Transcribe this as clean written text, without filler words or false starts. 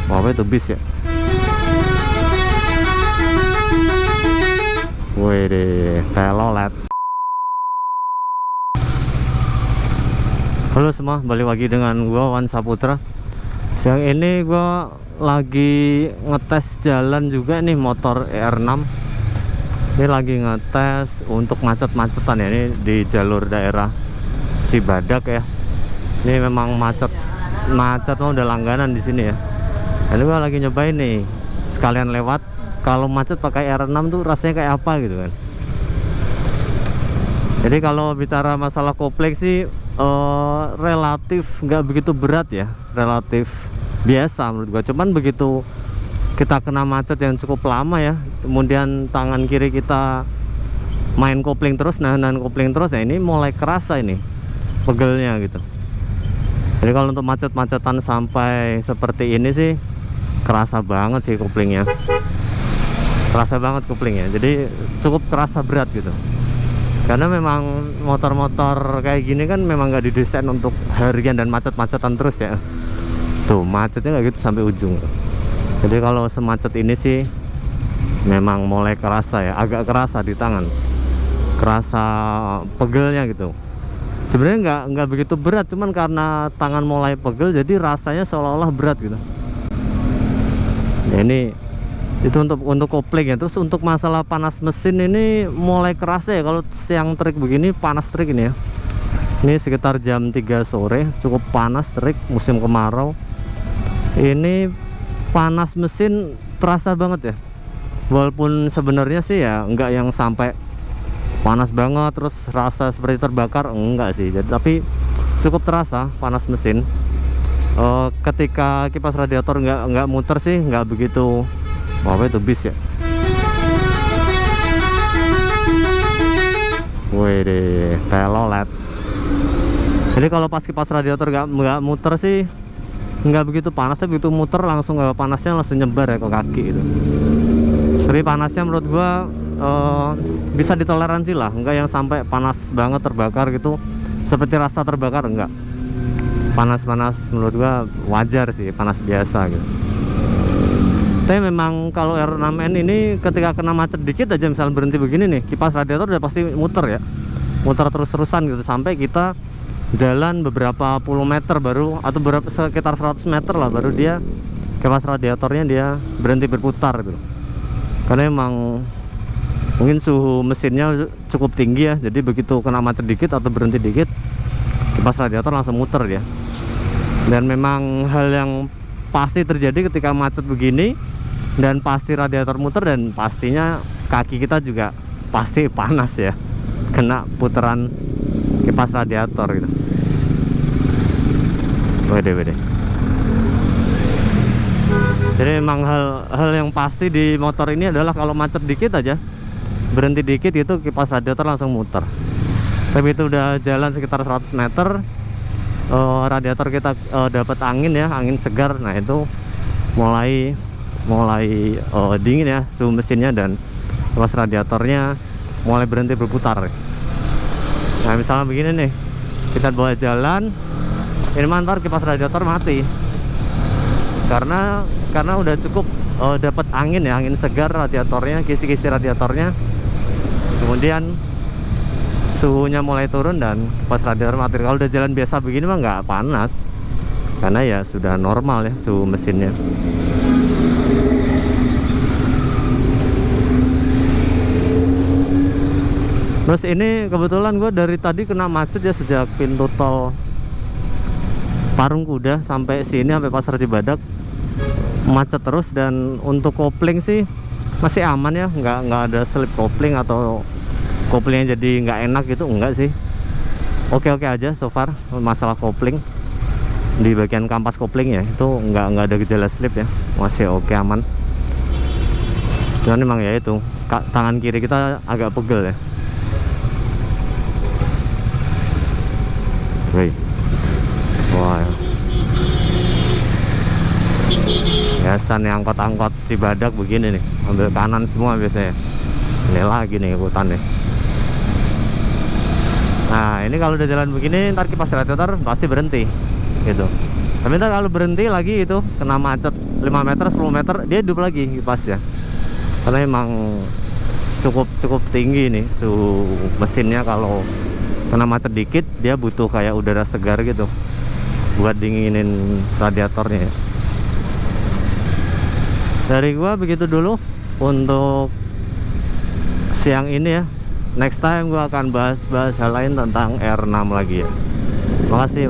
Wah, itu bis ya. Wih deh, telolet. Halo semua, balik lagi dengan gua Wan Saputra. Siang ini gua lagi ngetes jalan juga nih motor R6. Ini lagi ngetes untuk macet-macetan ya, ini di jalur daerah Cibadak ya. Ini memang macet mah udah langganan di sini ya. Ini gua lagi nyobain nih, sekalian lewat. Kalau macet pakai R6 tuh rasanya kayak apa gitu kan. Jadi kalau bicara masalah kopling sih relatif nggak begitu berat ya, relatif biasa menurut gua. Cuman begitu kita kena macet yang cukup lama ya, kemudian tangan kiri kita main kopling terus, nahan kopling terus ya, ini mulai kerasa ini pegelnya gitu. Jadi kalau untuk macet-macetan sampai seperti ini sih kerasa banget sih koplingnya, kerasa banget koplingnya. Jadi cukup kerasa berat gitu. Karena memang motor-motor kayak gini kan memang nggak didesain untuk harian dan macet-macetan terus ya. Tuh macetnya nggak gitu sampai ujung. Jadi kalau semacet ini sih memang mulai kerasa ya, agak kerasa di tangan, kerasa pegelnya gitu. Sebenarnya nggak begitu berat, cuman karena tangan mulai pegel jadi rasanya seolah-olah berat gitu. Nah, ini itu untuk kopling ya. Terus untuk masalah panas mesin ini mulai kerasa ya, kalau siang terik begini panas terik ini ya. Ini sekitar jam 3 sore, cukup panas terik, musim kemarau. Ini panas mesin terasa banget ya. Walaupun sebenarnya sih ya enggak yang sampai panas banget terus rasa seperti terbakar, enggak sih. Jadi tapi cukup terasa panas mesin. Ketika kipas radiator nggak muter sih nggak begitu. Wah, itu bis ya. Wih deh, telolet. Jadi kalau pas kipas radiator nggak muter sih nggak begitu panas, tapi begitu muter langsung panasnya langsung nyebar ya ke kaki gitu. Tapi panasnya menurut gua bisa ditoleransi lah, nggak yang sampai panas banget terbakar gitu. Seperti rasa terbakar enggak. Panas-panas menurut gua wajar sih, panas biasa gitu. Tapi memang kalau R6N ini ketika kena macet dikit aja, misal berhenti begini nih, kipas radiator udah pasti muter ya, muter terus-terusan gitu sampai kita jalan beberapa puluh meter baru, atau sekitar 100 meter lah baru dia kipas radiatornya dia berhenti berputar gitu. Karena emang mungkin suhu mesinnya cukup tinggi ya, jadi begitu kena macet dikit atau berhenti dikit kipas radiator langsung muter ya. Dan memang hal yang pasti terjadi ketika macet begini, dan pasti radiator muter, dan pastinya kaki kita juga pasti panas ya, kena putaran kipas radiator gitu. Wede. Jadi memang hal yang pasti di motor ini adalah kalau macet dikit aja, berhenti dikit itu kipas radiator langsung muter. Tapi itu udah jalan sekitar 100 meter, radiator kita dapat angin ya, angin segar. Nah itu mulai dingin ya suhu mesinnya, dan kipas radiatornya mulai berhenti berputar. Nah misalnya begini nih, kita bawa jalan ini mantar kipas radiator mati karena udah cukup dapat angin ya, angin segar radiatornya, kisi-kisi radiatornya, kemudian suhunya mulai turun dan kipas radiator mati. Kalau udah jalan biasa begini mah nggak panas, karena ya sudah normal ya suhu mesinnya. Terus ini kebetulan gue dari tadi kena macet ya, sejak pintu tol Parung Kuda sampai sini, sampai Pasar Cibadak macet terus. Dan untuk kopling sih masih aman ya, nggak ada slip kopling atau koplingnya jadi nggak enak gitu, enggak sih. Oke aja so far masalah kopling. Di bagian kampas kopling ya itu nggak ada gejala slip ya, masih oke, aman. Cuman memang ya itu tangan kiri kita agak pegel ya. Wah ya. Biasa nih angkot-angkot Cibadak begini nih, ambil kanan semua biasanya. Ini lagi nih ikutan nih. Nah ini kalau udah jalan begini ntar kipas radiator pasti berhenti gitu. Tapi ntar kalau berhenti lagi itu kena macet 5 meter 10 meter dia hidup lagi kipasnya, karena emang cukup tinggi nih suhu mesinnya. Kalau kena macet dikit dia butuh kayak udara segar gitu buat dinginin radiatornya ya. Dari gua begitu dulu untuk siang ini ya. Next time gua akan bahas hal lain tentang R6 lagi ya. Makasih